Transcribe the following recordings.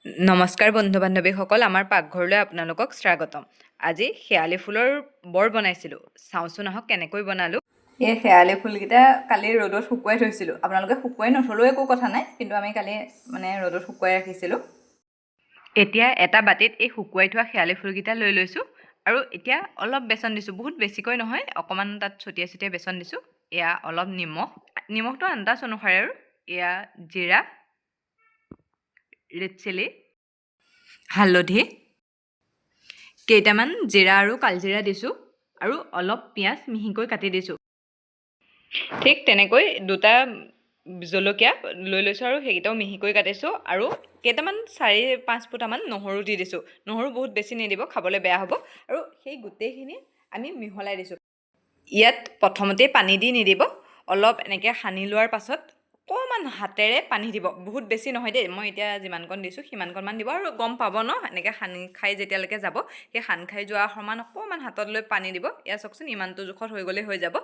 নমস্কাৰ বন্ধু বান্ধৱীসকল, আমাৰ পাকঘৰলৈ আপোনালোকক স্বাগতম। আজি শেৱালি ফুলৰ বৰ বনাইছিলোঁ। চাওঁচোন আহক কেনেকৈ বনালোঁ। এই শেৱালি ফুলকেইটা কালি ৰ'দত শুকুৱাই থৈছিলোঁ। আপোনালোকে শুকুৱাই নথলেও একো কথা নাই, কিন্তু আমি কালি ৰ'দত শুকুৱাই ৰাখিছিলোঁ। এতিয়া এটা বাতিত এই শুকুৱাই থোৱা শেৱালি ফুলকেইটা লৈ লৈছোঁ আৰু এতিয়া অলপ বেচন দিছোঁ। বহুত বেছিকৈ নহয়, অকণমান তাত ছটিয়াই ছটিয়াই বেচন দিছোঁ। এয়া অলপ নিমখটো আন্দাজ অনুসাৰে আৰু এয়া জিৰা, ৰেড চিলি, হালধি, কেইটামান জিৰা আৰু কালজিৰা দিছোঁ আৰু অলপ পিঁয়াজ মিহিকৈ কাটি দিছোঁ। ঠিক তেনেকৈ দুটা জলকীয়া লৈ লৈছোঁ আৰু সেইকেইটাও মিহিকৈ কাটিছোঁ আৰু কেইটামান 4-5 ফুটামান নহৰু দি দিছোঁ। নহৰু বহুত বেছি নিদিব, খাবলৈ বেয়া হ'ব। আৰু সেই গোটেইখিনি আমি মিহলাই দিছোঁ। ইয়াত প্ৰথমতেই পানী দি নিদিব, অলপ এনেকৈ সানি লোৱাৰ পাছত অকণমান হাতেৰে পানী দিব। বহুত বেছি নহয় দেই, মই এতিয়া যিমানকণ দিছোঁ সিমানকণমান দিব আৰু গম পাব ন, এনেকৈ সানি খাই যেতিয়ালৈকে যাব, সেই সান খাই যোৱা সমান অকণমান হাতত লৈ পানী দিব। এয়া চাওকচোন, ইমানটো জোখত হৈ গ'লেই হৈ যাব।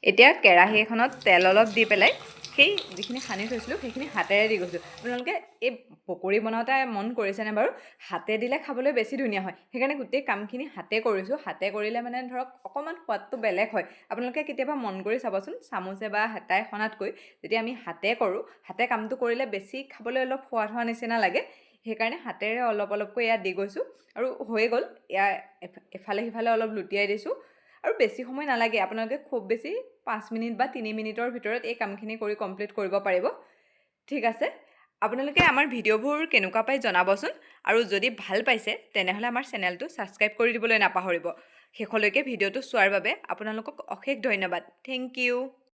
এতিয়া কেৰাহী এখনত তেল অলপ দি পেলাই সেই যিখিনি সানি থৈছিলোঁ সেইখিনি হাতেৰে দি গৈছোঁ। আপোনালোকে এই পকৰি বনাওঁতে মন কৰিছেনে বাৰু? হাতে দিলে খাবলৈ বেছি ধুনীয়া হয়। সেইকাৰণে গোটেই কামখিনি হাতে কৰিছোঁ। হাতে কৰিলে ধৰক অকণমান সোৱাদটো বেলেগ হয়। আপোনালোকে কেতিয়াবা মন কৰি চাবচোন, চামুচে বা হেতাই সনাতকৈ যেতিয়া আমি হাতে কৰোঁ, হাতে কামটো কৰিলে বেছি খাবলৈ অলপ সোৱাদ হোৱা নিচিনা লাগে। সেইকাৰণে হাতেৰে অলপ অলপকৈ ইয়াত দি গৈছোঁ আৰু হৈ গ'ল। এয়া এফালে সিফালে অলপ লুটিয়াই দিছোঁ আৰু বেছি সময় নালাগে। আপোনালোকে খুব বেছি 5 মিনিট বা 3 মিনিটৰ ভিতৰত এই কামখিনি কৰি কমপ্লিট কৰিব পাৰিব। ঠিক আছে, আপোনালোকে আমাৰ ভিডিঅ'বোৰ কেনেকুৱা পাই জনাবচোন আৰু যদি ভাল পাইছে তেনেহ'লে আমাৰ চেনেলটো ছাবস্ক্ৰাইব কৰি দিবলৈ নাপাহৰিব। শেষলৈকে ভিডিঅ'টো চোৱাৰ বাবে আপোনালোকক অশেষ ধন্যবাদ। Thank U.